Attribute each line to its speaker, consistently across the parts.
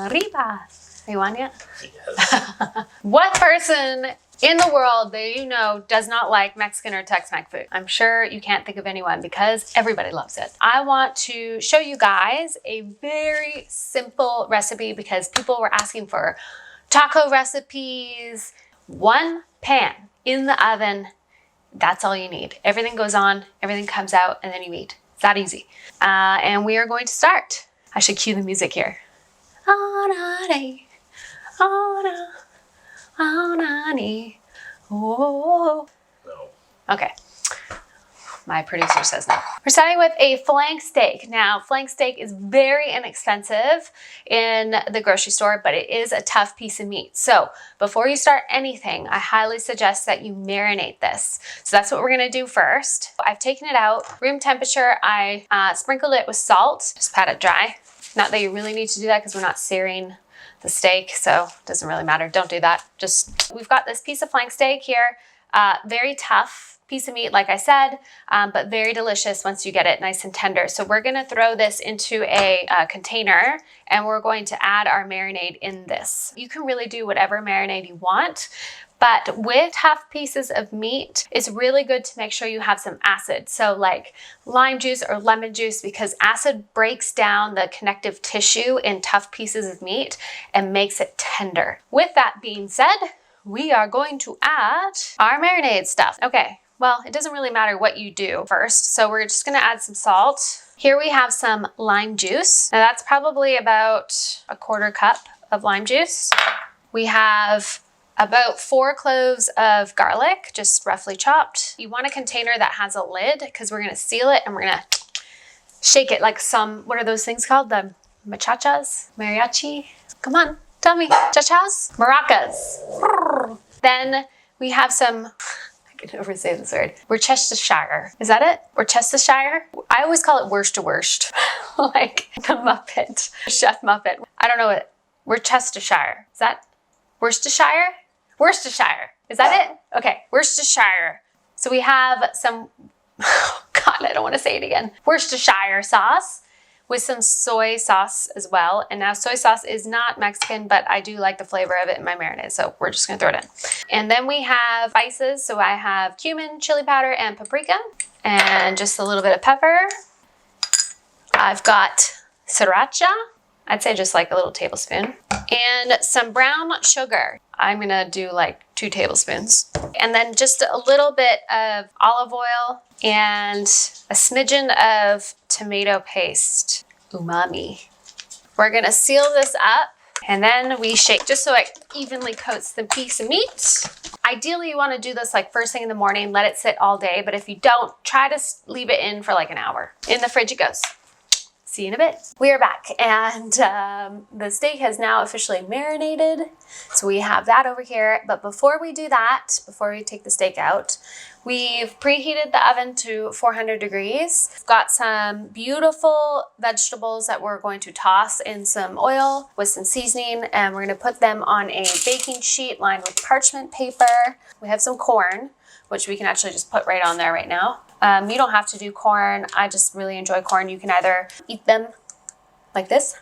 Speaker 1: Arriba. Are you on yet?
Speaker 2: Yes.
Speaker 1: What person in the world that you know does not like Mexican or Tex-Mex food? I'm sure you can't think of anyone because everybody loves it. I want to show you guys a very simple recipe because people were asking for taco recipes. One pan in the oven, that's all you need. Everything goes on, everything comes out, and then you eat. It's that easy. And we are going to start. I should cue the music here. Oh,
Speaker 2: No.
Speaker 1: okay. My producer says no. We're starting with a flank steak. Now, flank steak is very inexpensive in the grocery store, but it is a tough piece of meat. So before you start anything, I highly suggest that you marinate this. So that's what we're gonna do first. I've taken it out, room temperature. I sprinkled it with salt, just pat it dry. Not that you really need to do that because we're not searing the steak, so it doesn't really matter. Don't do that. Just, we've got this piece of flank steak here. Very tough piece of meat, like I said, but very delicious once you get it nice and tender. So we're gonna throw this into a container and we're going to add our marinade in this. You can really do whatever marinade you want, but with tough pieces of meat, it's really good to make sure you have some acid. So like lime juice or lemon juice, because acid breaks down the connective tissue in tough pieces of meat and makes it tender. With that being said, we are going to add our marinade stuff. Okay, well, it doesn't really matter what you do first. So we're just gonna add some salt. Here we have some lime juice. Now that's probably about 1/4 cup of lime juice. We have about 4 cloves of garlic, just roughly chopped. You want a container that has a lid because we're gonna seal it and we're gonna shake it like some, what are those things called? The machachas? Mariachi? Come on, tell me. Chachas? Maracas. Then we have some, I can never say this word, Worcestershire. Is that it? Worcestershire? I always call it worst to worst. Like the Muppet, Chef Muppet. I don't know what, Worcestershire. Is that Worcestershire? Worcestershire. Is that it? Okay, Worcestershire. So we have some, oh God, I don't want to say it again. Worcestershire sauce with some soy sauce as well. And now soy sauce is not Mexican, but I do like the flavor of it in my marinade. So we're just gonna throw it in. And then we have spices. So I have cumin, chili powder, and paprika, and just a little bit of pepper. I've got sriracha. I'd say just like a little tablespoon. And some brown sugar. I'm gonna do like 2 tablespoons. And then just a little bit of olive oil and a smidgen of tomato paste. Umami. We're gonna seal this up and then we shake just so it evenly coats the piece of meat. Ideally, you wanna do this like first thing in the morning, let it sit all day, but if you don't, try to leave it in for like an hour. In the fridge it goes. See you in a bit. We are back and the steak has now officially marinated. So we have that over here. But before we do that, before we take the steak out, we've preheated the oven to 400 degrees. We've got some beautiful vegetables that we're going to toss in some oil with some seasoning, and we're gonna put them on a baking sheet lined with parchment paper. We have some corn, which we can actually just put right on there right now. You don't have to do corn. I just really enjoy corn. You can either eat them like this,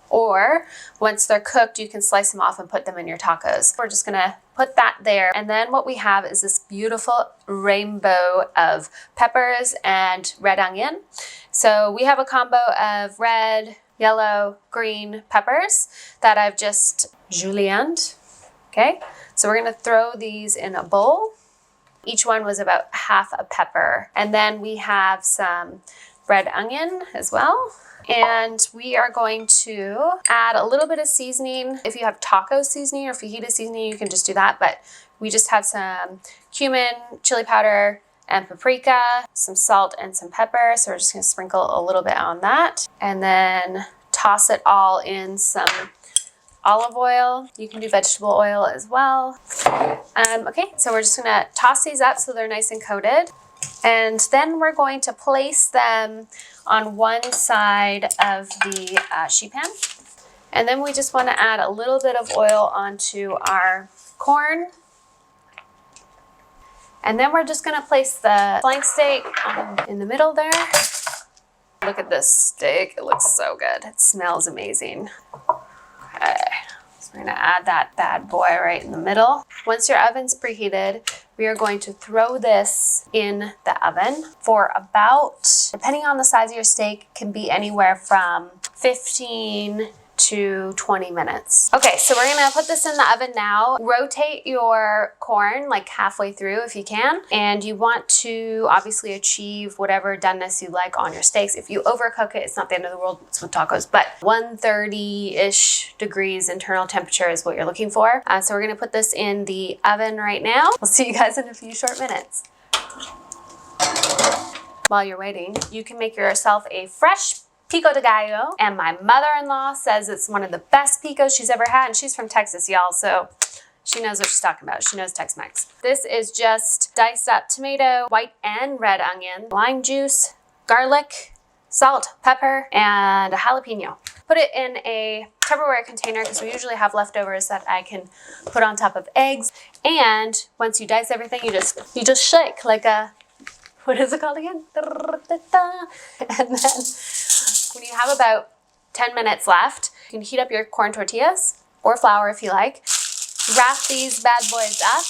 Speaker 1: or once they're cooked, you can slice them off and put them in your tacos. We're just gonna put that there. And then what we have is this beautiful rainbow of peppers and red onion. So we have a combo of red, yellow, green peppers that I've just julienned. Okay, so we're gonna throw these in a bowl. Each one was about half a pepper. And then we have some red onion as well. And we are going to add a little bit of seasoning. If you have taco seasoning or fajita seasoning, you can just do that. But we just have some cumin, chili powder, and paprika, some salt and some pepper. So we're just gonna sprinkle a little bit on that. And then toss it all in some olive oil. You can do vegetable oil as well. Okay, so we're just gonna toss these up so they're nice and coated. And then we're going to place them on one side of the sheet pan. And then we just wanna add a little bit of oil onto our corn. And then we're just gonna place the flank steak in the middle there. A look at this steak. It looks so good. It smells amazing. Okay. So we're gonna add that bad boy right in the middle. Once your oven's preheated, we are going to throw this in the oven for about, depending on the size of your steak, can be anywhere from 15 to 20 minutes. Okay, so we're gonna put this in the oven now. Rotate your corn like halfway through if you can. And you want to obviously achieve whatever doneness you like on your steaks. If you overcook it, it's not the end of the world. It's with tacos, but 130-ish degrees internal temperature is what you're looking for. So we're gonna put this in the oven right now. We'll see you guys in a few short minutes. While you're waiting, you can make yourself a fresh pico de gallo, and my mother-in-law says it's one of the best picos she's ever had, and she's from Texas, y'all, so she knows what she's talking about. She knows Tex-Mex. This is just diced up tomato, white and red onion, lime juice, garlic, salt, pepper, and a jalapeno. Put it in a Tupperware container because we usually have leftovers that I can put on top of eggs. And once you dice everything, you just shake like a, what is it called again? And then when you have about 10 minutes left, you can heat up your corn tortillas or flour if you like. Wrap these bad boys up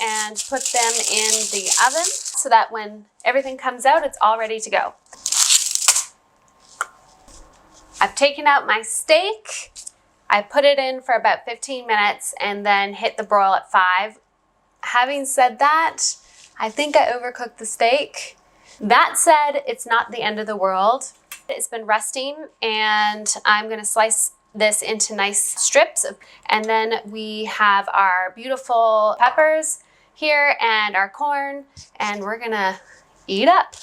Speaker 1: and put them in the oven so that when everything comes out, it's all ready to go. I've taken out my steak. I put it in for about 15 minutes and then hit the broil at 5. Having said that, I think I overcooked the steak. That said, it's not the end of the world. It's been resting and I'm gonna slice this into nice strips. And then we have our beautiful peppers here and our corn, and we're gonna eat up.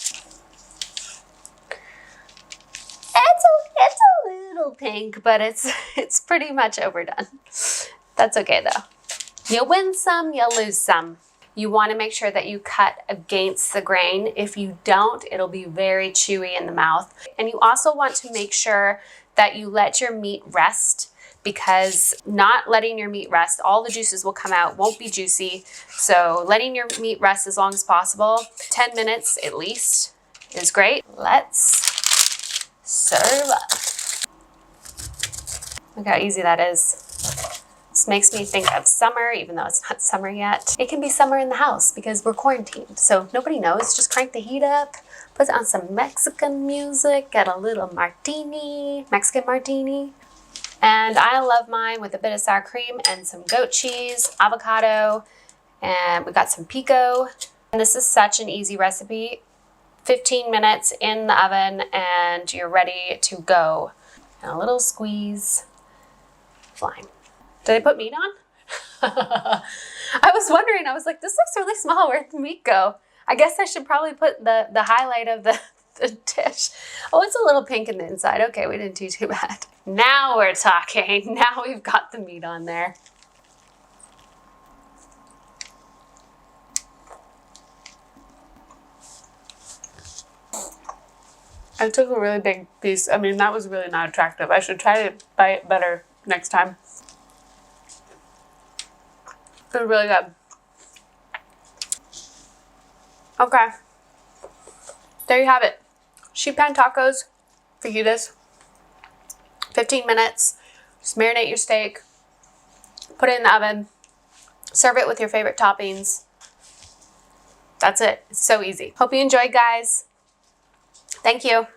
Speaker 1: It's a little pink, but it's pretty much overdone. That's okay though. You win some, you lose some. You want to make sure that you cut against the grain. If you don't, it'll be very chewy in the mouth. And you also want to make sure that you let your meat rest, because not letting your meat rest, all the juices will come out, won't be juicy. So letting your meat rest as long as possible, 10 minutes at least, is great. Let's serve up. Look how easy that is. This makes me think of summer, even though it's not summer yet. It can be summer in the house because we're quarantined, so nobody knows. Just crank the heat up, put on some Mexican music, get a little martini, Mexican martini. And I love mine with a bit of sour cream and some goat cheese, avocado, and we got some pico. And this is such an easy recipe. 15 minutes in the oven and you're ready to go. And a little squeeze, fine. Did I put meat on? I was wondering, I was like, this looks really small. Where'd the meat go? I guess I should probably put the highlight of the dish. Oh, it's a little pink in the inside. Okay, we didn't do too bad. Now we're talking. Now we've got the meat on there. I took a really big piece. I mean, that was really not attractive. I should try to buy it better next time. It's really good. Okay. There you have it. Sheet pan tacos, fajitas. 15 minutes. Just marinate your steak. Put it in the oven. Serve it with your favorite toppings. That's it. It's so easy. Hope you enjoyed, guys. Thank you.